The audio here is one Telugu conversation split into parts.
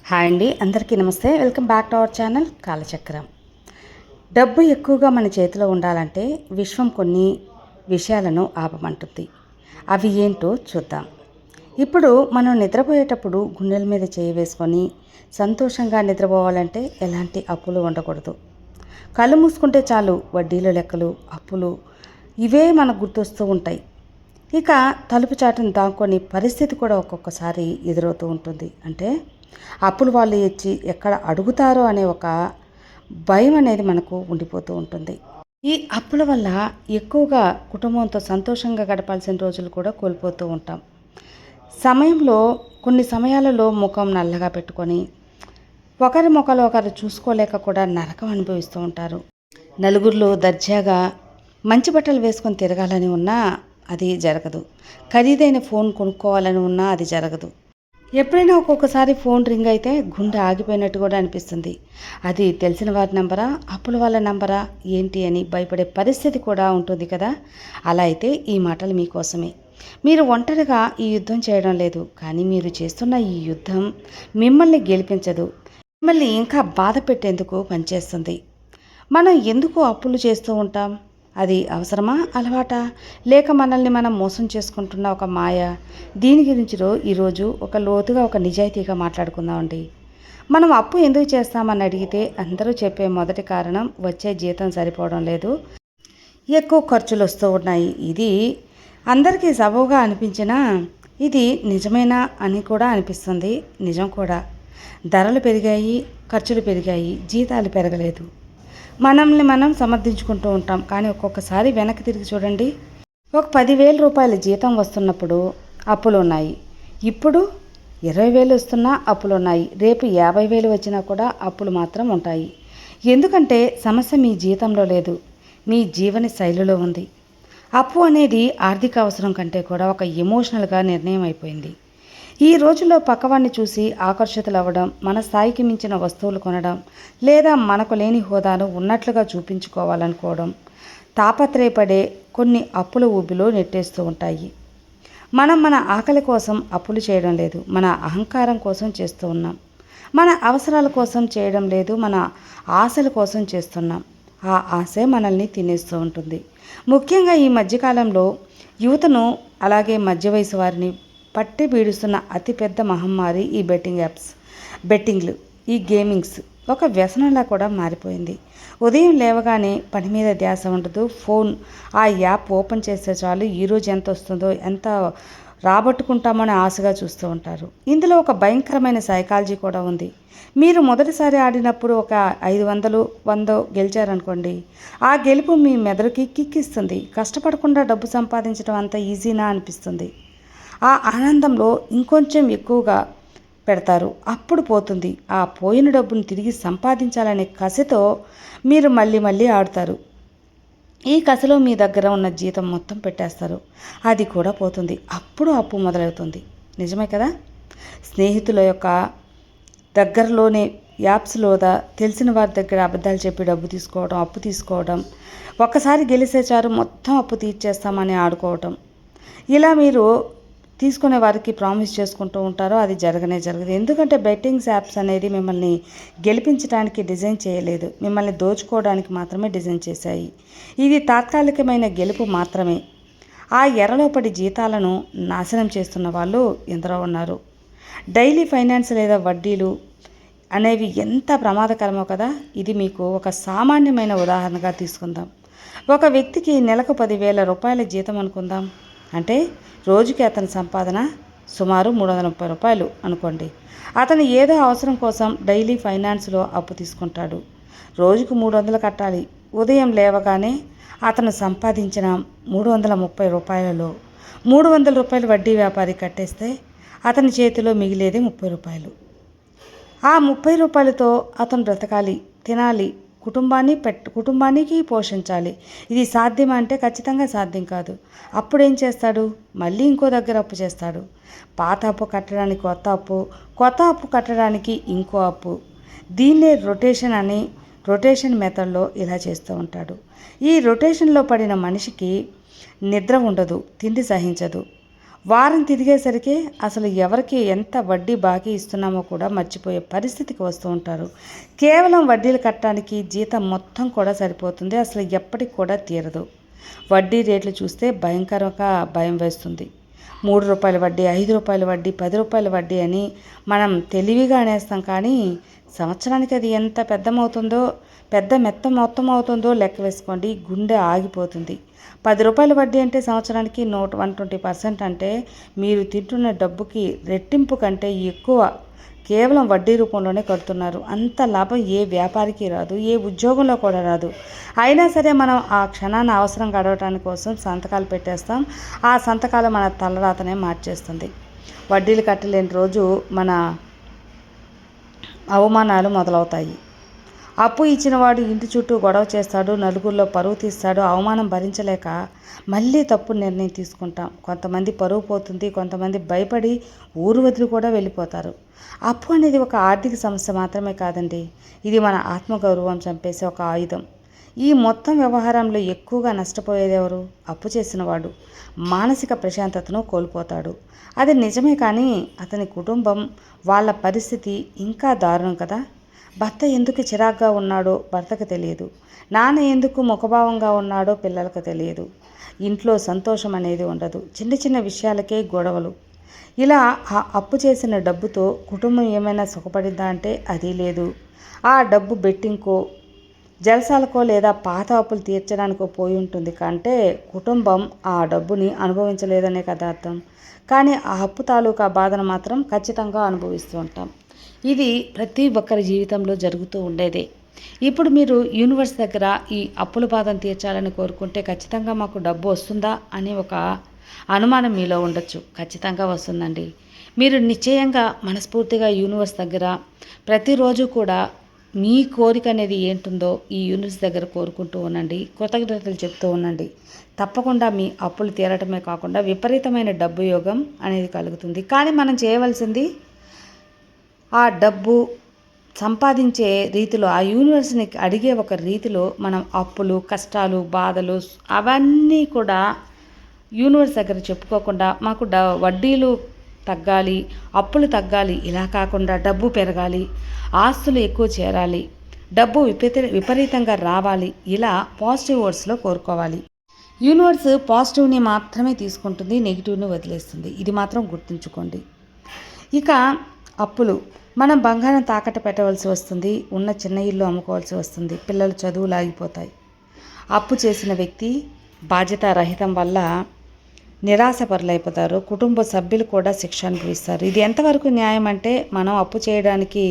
హాయ్ అండి, అందరికీ నమస్తే. Welcome back to our channel Kalachakram. డబ్బు ఎక్కువగా మన చేతిలో ఉండాలంటే విశ్వం కొన్ని విషయాలను ఆపమంటుంది. అవి ఏంటో చూద్దాం. ఇప్పుడు మనం నిద్రపోయేటప్పుడు గుండెల మీద చేయి వేసుకొని సంతోషంగా నిద్రపోవాలంటే ఎలాంటి అప్పులు ఉండకూడదు. కళ్ళు మూసుకుంటే చాలు వడ్డీల లెక్కలు, అప్పులు ఇవే మనకు గుర్తొస్తూ ఉంటాయి. ఇక తలుపు చాటును దాక్కొని పరిస్థితి కూడా ఒక్కొక్కసారి ఎదురవుతూ ఉంటుంది. అంటే అప్పులు వాళ్ళు ఇచ్చి ఎక్కడ అడుగుతారో అనే ఒక భయం అనేది మనకు ఉండిపోతూ ఉంటుంది. ఈ అప్పుల వల్ల ఎక్కువగా కుటుంబంతో సంతోషంగా గడపాల్సిన రోజులు కూడా కోల్పోతూ ఉంటాం. కొన్ని సమయాలలో ముఖం నల్లగా పెట్టుకొని ఒకరి ముఖాలు ఒకరు చూసుకోలేక కూడా నరకం అనుభవిస్తూ ఉంటారు. నలుగురిలో దర్జాగా మంచి బట్టలు వేసుకొని తిరగాలని ఉన్నా అది జరగదు. ఖరీదైన ఫోన్ కొనుక్కోవాలని ఉన్నా అది జరగదు. ఎప్పుడైనా ఒక్కొక్కసారి ఫోన్ రింగ్ అయితే గుండె ఆగిపోయినట్టు కూడా అనిపిస్తుంది. అది తెలిసిన వారి నంబరా, అప్పుల వాళ్ళ నంబరా ఏంటి అని భయపడే పరిస్థితి కూడా ఉంటుంది కదా. అలా అయితే ఈ మాటలు మీకోసమే. మీరు ఒంటరిగా ఈ యుద్ధం చేయడం లేదు, కానీ మీరు చేస్తున్న ఈ యుద్ధం మిమ్మల్ని గెలిపించదు, మిమ్మల్ని ఇంకా బాధ పెట్టేందుకు పనిచేస్తుంది. మనం ఎందుకు అప్పులు చేస్తూ ఉంటాం? అది అవసరమా, అలవాటా, లేక మనల్ని మనం మోసం చేసుకుంటున్న ఒక మాయ? దీని గురించిలో ఈరోజు ఒక లోతుగా ఒక నిజాయితీగా మాట్లాడుకుందామండి. మనం అప్పు ఎందుకు చేస్తామని అడిగితే అందరూ చెప్పే మొదటి కారణం వచ్చే జీతం సరిపోవడం లేదు, ఎక్కువ ఖర్చులు వస్తూ ఉన్నాయి. ఇది అందరికీ సబబుగా అనిపించినా ఇది నిజమేనా అని కూడా అనిపిస్తుంది. నిజం కూడా. ధరలు పెరిగాయి, ఖర్చులు పెరిగాయి, జీతాలు పెరగలేదు. మనల్ని మనం సమర్థించుకుంటూ ఉంటాం. కానీ ఒక్కొక్కసారి వెనక్కి తిరిగి చూడండి. ఒక 10,000 రూపాయల జీతం వస్తున్నప్పుడు అప్పులు ఉన్నాయి. ఇప్పుడు 20,000 వస్తున్నా అప్పులు ఉన్నాయి. రేపు 50,000 వచ్చినా కూడా అప్పులు మాత్రం ఉంటాయి. ఎందుకంటే సమస్య మీ జీతంలో లేదు, మీ జీవన శైలిలో ఉంది. అప్పు అనేది ఆర్థిక అవసరం కంటే కూడా ఒక ఎమోషనల్గా నిర్ణయం అయిపోయింది. ఈ రోజుల్లో పక్కవాడిని చూసి ఆకర్షితులవ్వడం, మన స్థాయికి మించిన వస్తువులు కొనడం, లేదా మనకు లేని హోదాను ఉన్నట్లుగా చూపించుకోవాలనుకోవడం తాపత్రయపడే కొన్ని అప్పుల ఊబిలో నెట్టేస్తూ ఉంటాయి. మనం మన ఆకలి కోసం అప్పులు చేయడం లేదు, మన అహంకారం కోసం చేస్తూ ఉన్నాం. మన అవసరాల కోసం చేయడం లేదు, మన ఆశల కోసం చేస్తున్నాం. ఆ ఆశే మనల్ని తినేస్తూ ఉంటుంది. ముఖ్యంగా ఈ మధ్యకాలంలో యువతను, అలాగే మధ్య వయసు వారిని పట్టి పీడిస్తున్న అతిపెద్ద మహమ్మారి ఈ బెట్టింగ్లు, ఈ గేమింగ్స్ ఒక వ్యసనంలా కూడా మారిపోయింది. ఉదయం లేవగానే పని మీద ధ్యాస ఉండదు. ఆ యాప్ ఓపెన్ చేస్తే చాలు ఈరోజు ఎంత వస్తుందో, ఎంత రాబట్టుకుంటామని ఆశగా చూస్తూ ఉంటారు. ఇందులో ఒక భయంకరమైన సైకాలజీ కూడా ఉంది. మీరు మొదటిసారి ఆడినప్పుడు ఒక 500, 100 గెలిచారనుకోండి, ఆ గెలుపు మీ మెదడుకి కిక్కిస్తుంది. కష్టపడకుండా డబ్బు సంపాదించడం అంత ఈజీనా అనిపిస్తుంది. ఆ ఆనందంలో ఇంకొంచెం ఎక్కువగా పెడతారు, అప్పుడు పోతుంది. ఆ పోయిన డబ్బును తిరిగి సంపాదించాలనే కసితో మీరు మళ్ళీ ఆడుతారు. ఈ కసిలో మీ దగ్గర ఉన్న జీతం మొత్తం పెట్టేస్తారు, అది కూడా పోతుంది. అప్పుడు అప్పు మొదలవుతుంది. నిజమే కదా. స్నేహితుల యొక్క దగ్గరలోనే యాప్స్లోదా తెలిసిన వారి దగ్గర అబద్ధాలు చెప్పి డబ్బు తీసుకోవడం, అప్పు తీసుకోవడం, ఒక్కసారి గెలిచేచారు మొత్తం అప్పు తీర్చేస్తామని ఆడుకోవటం, ఇలా మీరు తీసుకునే వారికి ప్రామిస్ చేసుకుంటూ ఉంటారో అది జరగదు. ఎందుకంటే బెట్టింగ్స్ యాప్స్ అనేది మిమ్మల్ని గెలిపించడానికి డిజైన్ చేయలేదు, మిమ్మల్ని దోచుకోవడానికి మాత్రమే డిజైన్ చేశాయి. ఇది తాత్కాలికమైన గెలుపు మాత్రమే. ఆ ఎరలో పడి జీతాలను నాశనం చేస్తున్న వాళ్ళు ఎందరో ఉన్నారు. డైలీ ఫైనాన్స్ లేదా వడ్డీలు అనేవి ఎంత ప్రమాదకరమో కదా. ఇది మీకు ఒక సామాన్యమైన ఉదాహరణగా తీసుకుందాం. ఒక వ్యక్తికి నెలకు 10,000 రూపాయల జీతం అనుకుందాం. అంటే రోజుకి అతని సంపాదన సుమారు 330 రూపాయలు అనుకోండి. అతను ఏదో అవసరం కోసం డైలీ ఫైనాన్స్లో అప్పు తీసుకుంటాడు. రోజుకు 300 కట్టాలి. ఉదయం లేవగానే అతను సంపాదించిన 330 రూపాయలలో 300 రూపాయలు వడ్డీ వ్యాపారి కట్టేస్తే అతని చేతిలో మిగిలేది 30 రూపాయలు. ఆ 30 రూపాయలతో అతను బ్రతకాలి, తినాలి, కుటుంబానికి పోషించాలి. ఇది సాధ్యమా అంటే ఖచ్చితంగా సాధ్యం కాదు. అప్పుడేం చేస్తాడు? మళ్ళీ ఇంకో దగ్గర అప్పు చేస్తాడు. పాత అప్పు కట్టడానికి కొత్త అప్పు కట్టడానికి ఇంకో అప్పు. దీన్నే రొటేషన్ మెథడ్లో ఇలా చేస్తూ ఉంటాడు. ఈ రొటేషన్లో పడిన మనిషికి నిద్ర ఉండదు, తిండి సహించదు. వారం తిరిగేసరికి అసలు ఎవరికి ఎంత వడ్డీ బాకీ ఇస్తున్నామో కూడా మర్చిపోయే పరిస్థితికి వస్తూ ఉంటారు. కేవలం వడ్డీలు కట్టడానికి జీతం మొత్తం కూడా సరిపోతుంది, అసలు ఎప్పటికి కూడా తీరదు. వడ్డీ రేట్లు చూస్తే భయంకరంగా భయం వేస్తుంది. ₹3 వడ్డీ, ₹5 వడ్డీ, ₹10 వడ్డీ అని మనం తెలివిగా అనేస్తాం. కానీ సంవత్సరానికి అది ఎంత పెద్ద మెత్త మొత్తం అవుతుందో లెక్క వేసుకోండి, గుండె ఆగిపోతుంది. ₹10 వడ్డీ అంటే సంవత్సరానికి 120% అంటే మీరు తింటున్న డబ్బుకి రెట్టింపు కంటే ఎక్కువ కేవలం వడ్డీ రూపంలోనే కడుతున్నారు. అంత లాభం ఏ వ్యాపారికి రాదు, ఏ ఉద్యోగంలో కూడా రాదు. అయినా సరే మనం ఆ క్షణాన్ని అవసరం గడవటానికి కోసం సంతకాలు పెట్టేస్తాం. ఆ సంతకాలు మన తలరాతనే మార్చేస్తుంది. వడ్డీలు కట్టలేని రోజు మన అవమానాలు మొదలవుతాయి. అప్పు ఇచ్చినవాడు ఇంటి చుట్టూ గొడవ చేస్తాడు, నలుగురిలో పరువు తీస్తాడు. అవమానం భరించలేక మళ్ళీ తప్పు నిర్ణయం తీసుకుంటాం. కొంతమంది పరువు పోతుంది, కొంతమంది భయపడి ఊరు వదిలి కూడా వెళ్ళిపోతారు. అప్పు అనేది ఒక ఆర్థిక సమస్య మాత్రమే కాదండి, ఇది మన ఆత్మగౌరవం చంపేసే ఒక ఆయుధం. ఈ మొత్తం వ్యవహారంలో ఎక్కువగా నష్టపోయేది ఎవరు? అప్పు చేసినవాడు. మానసిక ప్రశాంతతను కోల్పోతాడు. అది నిజమే, కానీ అతని కుటుంబం, వాళ్ళ పరిస్థితి ఇంకా దారుణం కదా. భర్త ఎందుకు చిరాగ్గా ఉన్నాడో భర్తకు తెలియదు, నాన్న ఎందుకు ముఖభావంగా ఉన్నాడో పిల్లలకు తెలియదు. ఇంట్లో సంతోషం అనేది ఉండదు, చిన్న చిన్న విషయాలకే గొడవలు. ఇలా ఆ అప్పు చేసిన డబ్బుతో కుటుంబం ఏమైనా సుఖపడిందా అంటే అది లేదు. ఆ డబ్బు బెట్టింగ్కో, జలసాలకో లేదా పాత అప్పులు తీర్చడానికో పోయి ఉంటుంది. కంటే కుటుంబం ఆ డబ్బుని అనుభవించలేదనే కదా అర్థం. కానీ ఆ అప్పు తాలూకా బాధను మాత్రం ఖచ్చితంగా అనుభవిస్తూ ఉంటాం. ఇది ప్రతి ఒక్కరి జీవితంలో జరుగుతూ ఉండేదే. ఇప్పుడు మీరు యూనివర్స్ దగ్గర ఈ అప్పుల బాధను తీర్చాలని కోరుకుంటే ఖచ్చితంగా మాకు డబ్బు వస్తుందా అని ఒక అనుమానం మీలో ఉండొచ్చు. ఖచ్చితంగా వస్తుందండి. మీరు నిశ్చయంగా మనస్ఫూర్తిగా యూనివర్స్ దగ్గర ప్రతిరోజు కూడా మీ కోరిక అనేది ఏంటుందో ఈ యూనివర్స్ దగ్గర కోరుకుంటూ ఉండండి, కృతజ్ఞతలు చెప్తూ ఉండండి. తప్పకుండా మీ అప్పులు తీరటమే కాకుండా విపరీతమైన డబ్బు యోగం అనేది కలుగుతుంది. కానీ మనం చేయవలసింది ఆ డబ్బు సంపాదించే రీతిలో, ఆ యూనివర్స్ని అడిగే ఒక రీతిలో మనం అప్పులు, కష్టాలు, బాధలు అవన్నీ కూడా యూనివర్స్ దగ్గర చెప్పుకోకుండా మాకు వడ్డీలు తగ్గాలి, అప్పులు తగ్గాలి, ఇలా కాకుండా డబ్బు పెరగాలి, ఆస్తులు ఎక్కువ చేరాలి, డబ్బు విపరీతంగా రావాలి, ఇలా పాజిటివ్ వర్డ్స్లో కోరుకోవాలి. యూనివర్స్ పాజిటివ్ని మాత్రమే తీసుకుంటుంది, నెగిటివ్ని వదిలేస్తుంది. ఇది మాత్రం గుర్తుంచుకోండి. ఇక అప్పులు, మనం బంగారం తాకట్టు పెట్టవలసి వస్తుంది, ఉన్న చిన్న ఇల్లు అమ్ముకోవాల్సి వస్తుంది, పిల్లల చదువులు ఆగిపోతాయి. అప్పు చేసిన వ్యక్తి బాధ్యతారహితం వల్ల నిరాశపరులైపోతారు, కుటుంబ సభ్యులు కూడా శిక్ష అనుభవిస్తారు. ఇది ఎంతవరకు న్యాయం అంటే, మనం అప్పు చేయడానికి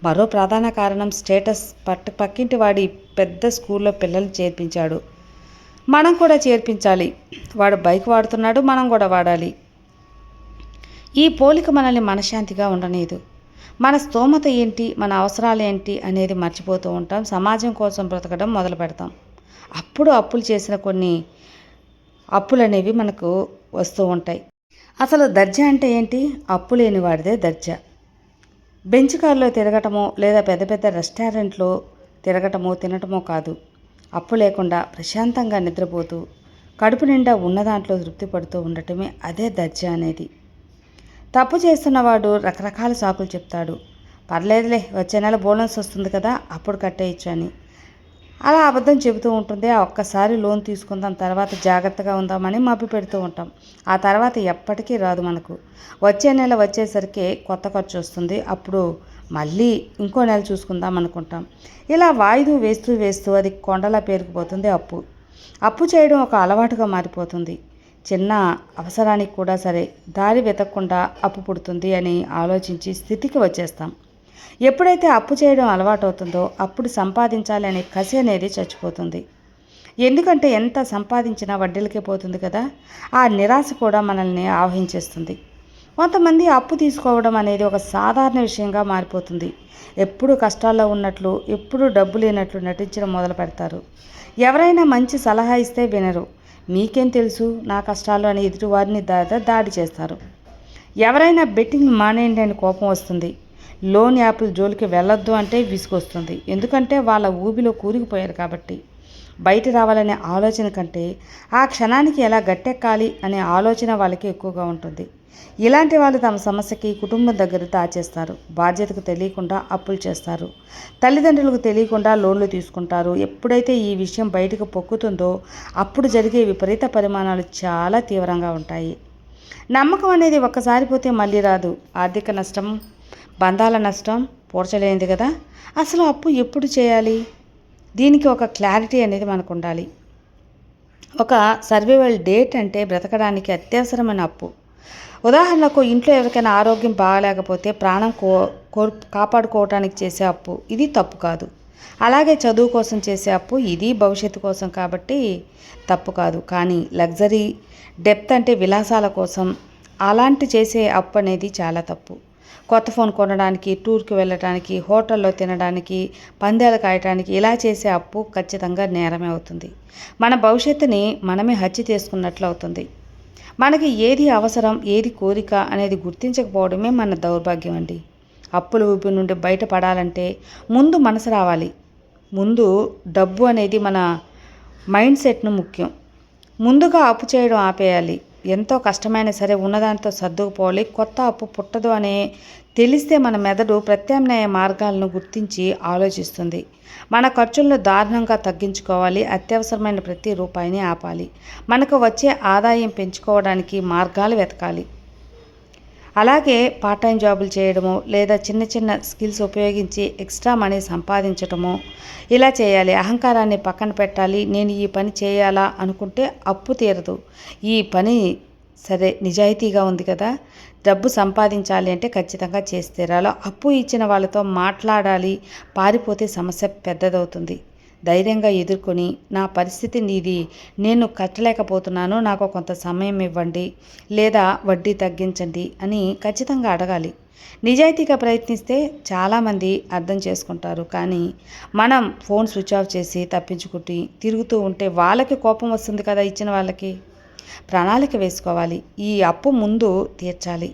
మరో ప్రధాన కారణం స్టేటస్. పక్కింటి వాడి పెద్ద స్కూల్లో పిల్లలు చేర్పించాడు, మనం కూడా చేర్పించాలి. వాడు బైక్ వాడుతున్నాడు, మనం కూడా వాడాలి. ఈ పోలిక మనల్ని మనశ్శాంతిగా ఉండనీయదు. మన స్తోమత ఏంటి, మన అవసరాలు ఏంటి అనేది మర్చిపోతూ ఉంటాం. సమాజం కోసం బ్రతకడం మొదలు పెడతాం. అప్పుడు అప్పులు చేసిన కొన్ని అప్పులు అనేవి మనకు వస్తూ ఉంటాయి. అసలు దర్జా అంటే ఏంటి? అప్పు లేని వాడిదే దర్జా. బెంచ్ కారులో తిరగటమో లేదా పెద్ద పెద్ద రెస్టారెంట్లో తిరగటమో తినటమో కాదు. అప్పు లేకుండా ప్రశాంతంగా నిద్రపోతూ కడుపు నిండా ఉన్న దాంట్లో తృప్తి పడుతూ ఉండటమే అదే దర్జా అనేది. తప్పు చేస్తున్నవాడు రకరకాల సాకులు చెప్తాడు. పర్లేదులే, వచ్చే నెల బోనస్ వస్తుంది కదా, అప్పుడు కట్టేయచ్చు అని. అలా అబద్ధం చెబుతూ ఉంటుంది. ఆ ఒక్కసారి లోన్ తీసుకుందాం, తర్వాత జాగ్రత్తగా ఉందామని మభ్య పెడుతూ ఉంటాం. ఆ తర్వాత ఎప్పటికీ రాదు మనకు. వచ్చే నెల వచ్చేసరికి కొత్త ఖర్చు వస్తుంది, అప్పుడు మళ్ళీ ఇంకో నెల చూసుకుందాం అనుకుంటాం. ఇలా వాయిదా వేస్తూ అది కొండలా పేరుకుపోతుంది అప్పు. అప్పు చేయడం ఒక అలవాటుగా మారిపోతుంది. చిన్న అవసరానికి కూడా సరే దారి వెతకకుండా అప్పు పుడుతుంది అని ఆలోచించి స్థితికి వచ్చేస్తాం. ఎప్పుడైతే అప్పు చేయడం అలవాటు అవుతుందో అప్పుడు సంపాదించాలి అనే కసి అనేది చచ్చిపోతుంది. ఎందుకంటే ఎంత సంపాదించినా వడ్డీలకే పోతుంది కదా. ఆ నిరాశ కూడా మనల్ని ఆవహించేస్తుంది. కొంతమంది అప్పు తీసుకోవడం అనేది ఒక సాధారణ విషయంగా మారిపోతుంది. ఎప్పుడు కష్టాల్లో ఉన్నట్లు, ఎప్పుడు డబ్బు లేనట్లు నటించడం మొదలు పెడతారు. ఎవరైనా మంచి సలహా ఇస్తే వినరు. మీకేం తెలుసు నా కష్టాలు అని ఎదుటివారిని దాడి చేస్తారు. ఎవరైనా బెట్టింగ్ మానేయండి అని కోపం వస్తుంది. లోన్ యాప్ల జోలికి వెళ్ళొద్దు అంటే విసుగొస్తుంది. ఎందుకంటే వాళ్ళ ఊబిలో కూరుకుపోయారు కాబట్టి. బయట రావాలనే ఆలోచన కంటే ఆ క్షణానికి ఎలా గట్టెక్కాలి అనే ఆలోచన వాళ్ళకి ఎక్కువగా ఉంటుంది. ఇలాంటి వాళ్ళు తమ సమస్యకి కుటుంబం దగ్గర దాచేస్తారు. బాధ్యతకు తెలియకుండా అప్పులు చేస్తారు. తల్లిదండ్రులకు తెలియకుండా లోన్లు తీసుకుంటారు. ఎప్పుడైతే ఈ విషయం బయటకు పొక్కుతుందో అప్పుడు జరిగే విపరీత పరిమాణాలు చాలా తీవ్రంగా ఉంటాయి. నమ్మకం అనేది ఒక్కసారి పోతే మళ్ళీ రాదు. ఆర్థిక నష్టం, బంధాల నష్టం పూడ్చలేనిది కదా. అసలు అప్పు ఎప్పుడు చేయాలి? దీనికి ఒక క్లారిటీ అనేది మనకు ఉండాలి. ఒక సర్వైవల్ డేట్ అంటే బ్రతకడానికి అత్యవసరమైన అప్పు. ఉదాహరణకు ఇంట్లో ఎవరికైనా ఆరోగ్యం బాగాలేకపోతే ప్రాణం కాపాడుకోవటానికి చేసే అప్పు, ఇది తప్పు కాదు. అలాగే చదువు కోసం చేసే అప్పు, ఇది భవిష్యత్తు కోసం కాబట్టి తప్పు కాదు. కానీ లగ్జరీ డెప్త్ అంటే విలాసాల కోసం అలాంటి చేసే అప్పు అనేది చాలా తప్పు. కొత్త ఫోన్ కొనడానికి, టూర్కి వెళ్ళడానికి, హోటల్లో తినడానికి, పందాలు కాయటానికి ఇలా చేసే అప్పు ఖచ్చితంగా నేరమే అవుతుంది. మన భవిష్యత్తుని మనమే హత్య చేసుకున్నట్లు అవుతుంది. మనకి ఏది అవసరం, ఏది కోరిక అనేది గుర్తించకపోవడమే మన దౌర్భాగ్యం అండి. అప్పుల ఊపి నుండి బయటపడాలంటే ముందు మనసు రావాలి. ముందు డబ్బు అనేది మన మైండ్ సెట్ను ముఖ్యం. ముందుగా అప్పు చేయడం ఆపేయాలి. ఎంతో కష్టమైనా సరే ఉన్నదానితో సర్దుకుపోవాలి. కొత్త అప్పు పుట్టదు అనే తెలిస్తే మన మెదడు ప్రత్యామ్నాయ మార్గాలను గుర్తించి ఆలోచిస్తుంది. మన ఖర్చులను దారుణంగా తగ్గించుకోవాలి. అత్యవసరమైన ప్రతి రూపాయిని ఆపాలి. మనకు వచ్చే ఆదాయం పెంచుకోవడానికి మార్గాలు వెతకాలి. అలాగే పార్ట్ టైం జాబులు చేయడము లేదా చిన్న చిన్న స్కిల్స్ ఉపయోగించి ఎక్స్ట్రా మనీ సంపాదించడము ఇలా చేయాలి. అహంకారాన్ని పక్కన పెట్టాలి. నేను ఈ పని చేయాలా అనుకుంటే అప్పు తీరదు. ఈ పని సరే నిజాయితీగా ఉంది కదా, డబ్బు సంపాదించాలి అంటే ఖచ్చితంగా చేసి తీరాలి. అప్పు ఇచ్చిన వాళ్ళతో మాట్లాడాలి. పారిపోతే సమస్య పెద్దదవుతుంది. ధైర్యంగా ఎదుర్కొని నా పరిస్థితి నీది, నేను కట్టలేకపోతున్నాను, నాకు కొంత సమయం ఇవ్వండి లేదా వడ్డీ తగ్గించండి అని ఖచ్చితంగా అడగాలి. నిజాయితీగా ప్రయత్నిస్తే చాలామంది అర్థం చేసుకుంటారు. కానీ మనం ఫోన్ స్విచ్ ఆఫ్ చేసి తప్పించుకుంటూ తిరుగుతూ ఉంటే వాళ్ళకి కోపం వస్తుంది కదా. ఇచ్చిన వాళ్ళకి ప్రణాళిక వేసుకోవాలి. ఈ అప్పు ముందు తీర్చాలి.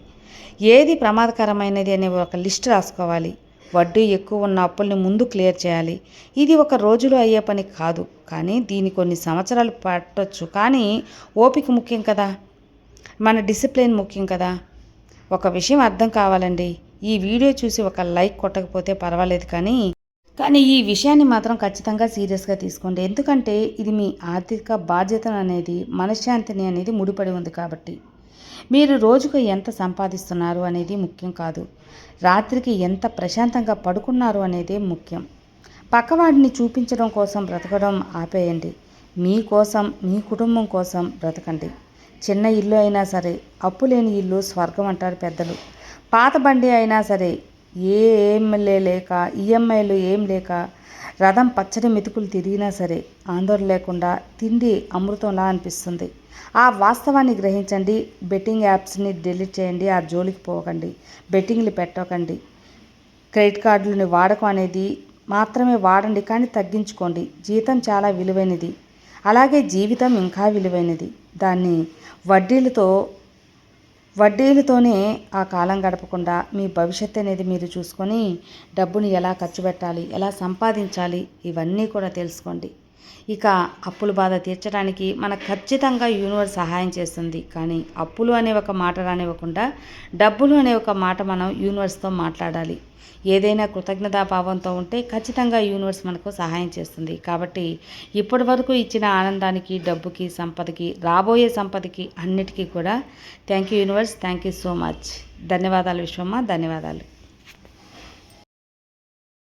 ఏది ప్రమాదకరమైనది అనే ఒక లిస్ట్ రాసుకోవాలి. వడ్డీ ఎక్కువ ఉన్న అప్పుల్ని ముందు క్లియర్ చేయాలి. ఇది ఒక రోజులో అయ్యే పని కాదు, కానీ దీని కొన్ని సంవత్సరాలు పట్టొచ్చు. కానీ ఓపిక ముఖ్యం కదా, మన డిసిప్లిన్ ముఖ్యం కదా. ఒక విషయం అర్థం కావాలండి. ఈ వీడియో చూసి ఒక లైక్ కొట్టకపోతే పర్వాలేదు, కానీ ఈ విషయాన్ని మాత్రం ఖచ్చితంగా సీరియస్గా తీసుకోండి. ఎందుకంటే ఇది మీ ఆర్థిక బాధ్యతను అనేది, మనశ్శాంతిని అనేది ముడిపడి ఉంది కాబట్టి. మీరు రోజుకు ఎంత సంపాదిస్తున్నారు అనేది ముఖ్యం కాదు, రాత్రికి ఎంత ప్రశాంతంగా పడుకున్నారు అనేదే ముఖ్యం. పక్కవాడిని చూపించడం కోసం బ్రతకడం ఆపేయండి. మీకోసం, మీ కుటుంబం కోసం బ్రతకండి. చిన్న ఇల్లు అయినా సరే, అప్పు లేని ఇల్లు స్వర్గం అంటారు పెద్దలు. పాత బండి అయినా సరే, లేక ఈఎంఐలు ఏం లేక రథం పచ్చడి మెతుకులు తిరిగినా సరే ఆందోళన లేకుండా తిండి అమృతంలా అనిపిస్తుంది. ఆ వాస్తవాన్ని గ్రహించండి. బెట్టింగ్ యాప్స్ని డిలీట్ చేయండి. ఆ జోలికి పోకండి. బెట్టింగ్లు పెట్టకండి. క్రెడిట్ కార్డులని వాడకం అనేది మాత్రమే వాడండి, కానీ తగ్గించుకోండి. జీతం చాలా విలువైనది, అలాగే జీవితం ఇంకా విలువైనది. దాన్ని వడ్డీలతోనే ఆ కాలం గడపకుండా మీ భవిష్యత్తు అనేది మీరు చూసుకొని డబ్బుని ఎలా ఖర్చు పెట్టాలి, ఎలా సంపాదించాలి, ఇవన్నీ కూడా తెలుసుకోండి. ఇక అప్పుల బాధ తీర్చడానికి మనకు ఖచ్చితంగా యూనివర్స్ సహాయం చేస్తుంది. కానీ అప్పులు అనే ఒక మాట రానివ్వకుండా డబ్బులు అనే ఒక మాట మనం యూనివర్స్తో మాట్లాడాలి. ఏదైనా కృతజ్ఞతాభావంతో ఉంటే ఖచ్చితంగా యూనివర్స్ మనకు సహాయం చేస్తుంది. కాబట్టి ఇప్పటి వరకు ఇచ్చిన ఆనందానికి, డబ్బుకి, సంపదకి, రాబోయే సంపదకి అన్నిటికీ కూడా thank you universe, thank you so much. ధన్యవాదాలు విశ్వమ్మ, ధన్యవాదాలు.